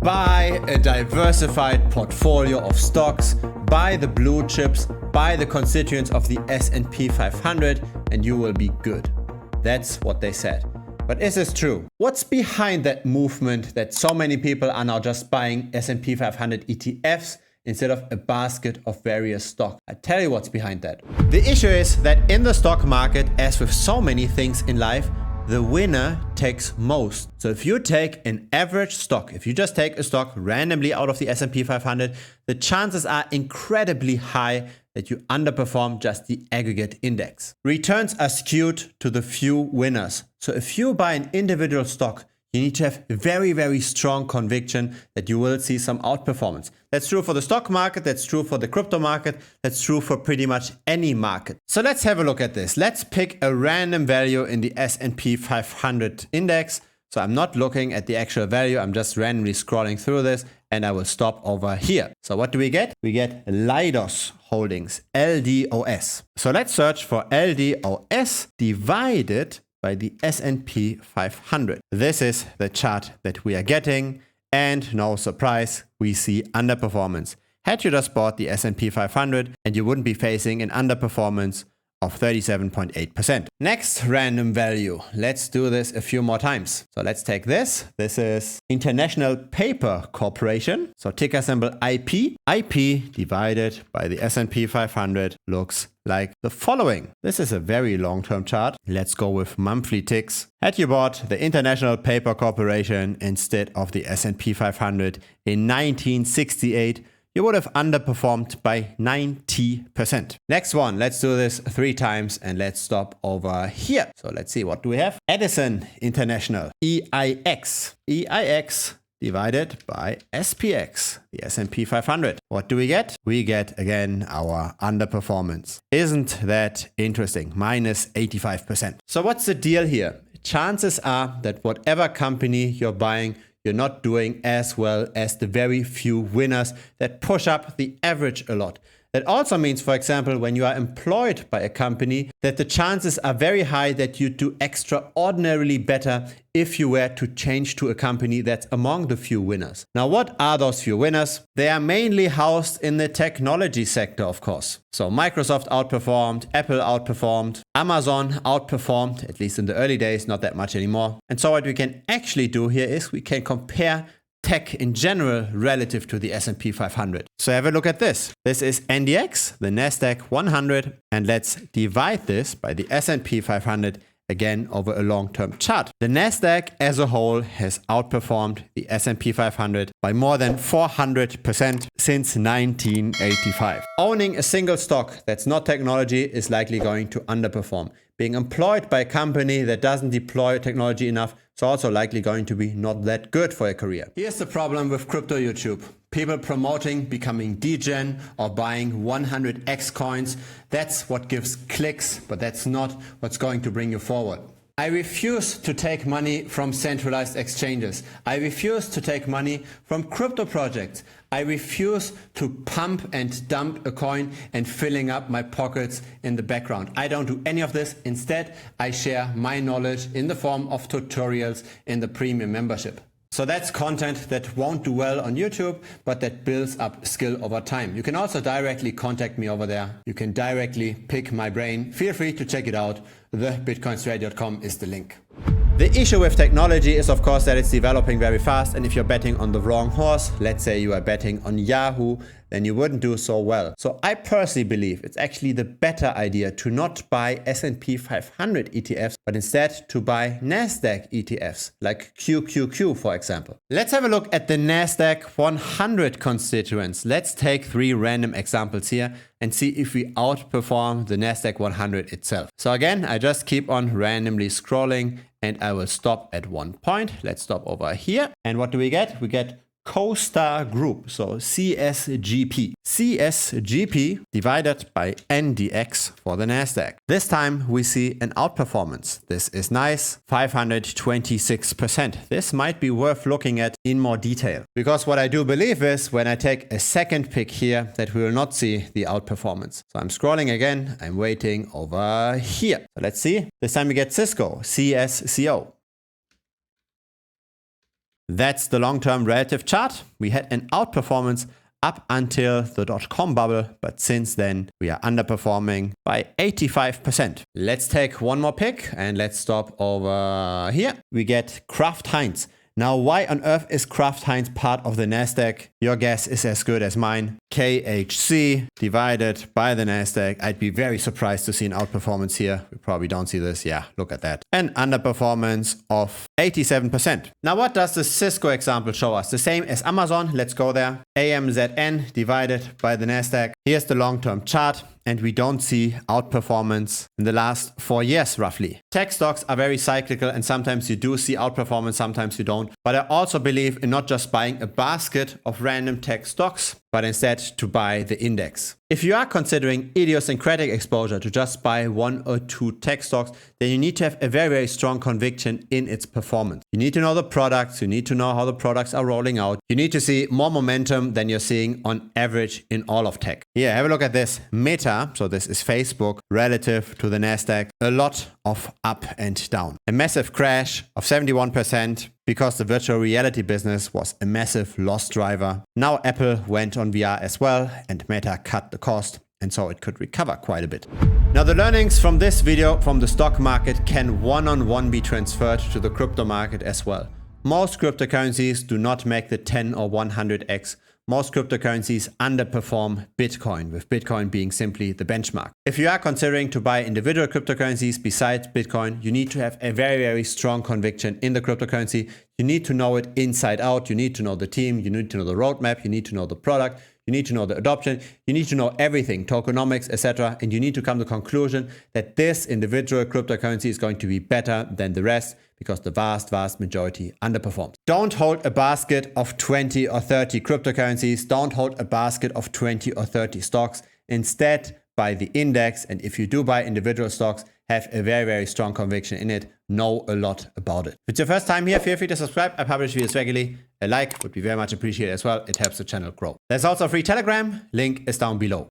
Buy a diversified portfolio of stocks, buy the blue chips, buy the constituents of the S&P 500, and you will be good. That's what they said. But is this true? What's behind that movement that so many people are now just buying S&P 500 ETFs instead of a basket of various stocks? I tell you what's behind that. The issue is that in the stock market, as with so many things in life, the winner takes most. So if you take an average stock, if you just take a stock randomly out of the S&P 500, the chances are incredibly high that you underperform just the aggregate index. Returns are skewed to the few winners. So if you buy an individual stock, you need to have very, very strong conviction that you will see some outperformance. That's true for the stock market, that's true for the crypto market, that's true for pretty much any market. So let's have a look at this. Let's pick a random value in the S&P 500 index. So I'm not looking at the actual value, I'm just randomly scrolling through this, and I will stop over here. So what do we get? We get Leidos Holdings, LDOS. So let's search for LDOS divided by the S&P 500. This is the chart that we are getting, and no surprise, we see underperformance. Had you just bought the S&P 500 and you wouldn't be facing an underperformance of 37.8%. Next random value. Let's do this a few more times. So let's take this. This is International Paper Corporation. So ticker symbol IP. IP divided by the S&P 500 looks like the following. This is a very long-term chart. Let's go with monthly ticks. Had you bought the International Paper Corporation instead of the S&P 500 in 1968, you would have underperformed by 90%. Next one, let's do this 3 times and let's stop over here. So let's see, what do we have? Edison International, EIX. EIX divided by SPX, the S&P 500. What do we get? We get, again, our underperformance. Isn't that interesting? Minus 85%. So what's the deal here? Chances are that whatever company you're buying, you're not doing as well as the very few winners that push up the average a lot. That also means, for example, when you are employed by a company, that the chances are very high that you do extraordinarily better if you were to change to a company that's among the few winners. Now, what are those few winners? They are mainly housed in the technology sector, of course. So Microsoft outperformed, Apple outperformed, Amazon outperformed, at least in the early days, not that much anymore. And so what we can actually do here is we can compare tech in general relative to the S&P 500. So have a look at this. This is NDX, the Nasdaq 100, and let's divide this by the S&P 500 again over a long-term chart. The Nasdaq as a whole has outperformed the S&P 500 by more than 400% since 1985. Owning a single stock that's not technology is likely going to underperform. Being employed by a company that doesn't deploy technology enough is also likely going to be not that good for a career. Here's the problem with crypto YouTube. People promoting becoming degen or buying 100x coins. That's what gives clicks, but that's not what's going to bring you forward. I refuse to take money from centralized exchanges. I refuse to take money from crypto projects. I refuse to pump and dump a coin and filling up my pockets in the background. I don't do any of this. Instead, I share my knowledge in the form of tutorials in the premium membership. So that's content that won't do well on YouTube, but that builds up skill over time. You can also directly contact me over there. You can directly pick my brain. Feel free to check it out. TheBitcoinStrategy.com is the link. The issue with technology is, of course, that it's developing very fast, and if you're betting on the wrong horse, let's say you are betting on Yahoo, then you wouldn't do so well. So I personally believe it's actually the better idea to not buy S&P 500 ETFs, but instead to buy Nasdaq ETFs, like QQQ, for example. Let's have a look at the Nasdaq 100 constituents. Let's take 3 random examples here and see if we outperform the Nasdaq 100 itself. So again, I just keep on randomly scrolling and I will stop at one point. Let's stop over here. And what do we get? We get CoStar Group, so CSGP. CSGP divided by NDX for the Nasdaq. This time we see an outperformance. This is nice, 526%. This might be worth looking at in more detail, because what I do believe is when I take a second pick here that we will not see the outperformance. So I'm scrolling again, I'm waiting over here. So let's see. This time we get Cisco, CSCO. That's the long-term relative chart. We had an outperformance up until the dot-com bubble, but since then we are underperforming by 85%. Let's take one more pick and let's stop over here. We get Kraft Heinz. Now, why on earth is Kraft Heinz part of the Nasdaq? Your guess is as good as mine. KHC divided by the Nasdaq. I'd be very surprised to see an outperformance here. We probably don't see this. Yeah, look at that. An underperformance of 87%. Now, what does the Cisco example show us? The same as Amazon. Let's go there. AMZN divided by the Nasdaq. Here's the long-term chart. And we don't see outperformance in the last 4 years, roughly. Tech stocks are very cyclical, and sometimes you do see outperformance, sometimes you don't. But I also believe in not just buying a basket of random tech stocks, but instead to buy the index. If you are considering idiosyncratic exposure to just buy 1 or 2 tech stocks, then you need to have a very, very strong conviction in its performance. You need to know the products, you need to know how the products are rolling out. You need to see more momentum than you're seeing on average in all of tech. Here, have a look at this. Meta, so this is Facebook, relative to the Nasdaq, a lot of up and down. A massive crash of 71%. Because the virtual reality business was a massive loss driver. Now Apple went on VR as well, and Meta cut the cost, and so it could recover quite a bit. Now the learnings from this video from the stock market can one-on-one be transferred to the crypto market as well. Most cryptocurrencies do not make the 10 or 100x. Most cryptocurrencies underperform Bitcoin, with Bitcoin being simply the benchmark. If you are considering to buy individual cryptocurrencies besides Bitcoin, you need to have a very, very strong conviction in the cryptocurrency. You need to know it inside out. You need to know the team. You need to know the roadmap. You need to know the product. You need to know the adoption. You need to know everything, tokenomics, etc. And you need to come to the conclusion that this individual cryptocurrency is going to be better than the rest because the vast, vast majority underperforms. Don't hold a basket of 20 or 30 cryptocurrencies. Don't hold a basket of 20 or 30 stocks. Instead, buy the index. And if you do buy individual stocks, have a very, very strong conviction in it. Know a lot about it. If it's your first time here, feel free to subscribe. I publish videos regularly. A like would be very much appreciated as well. It helps the channel grow. There's also a free Telegram. Link is down below.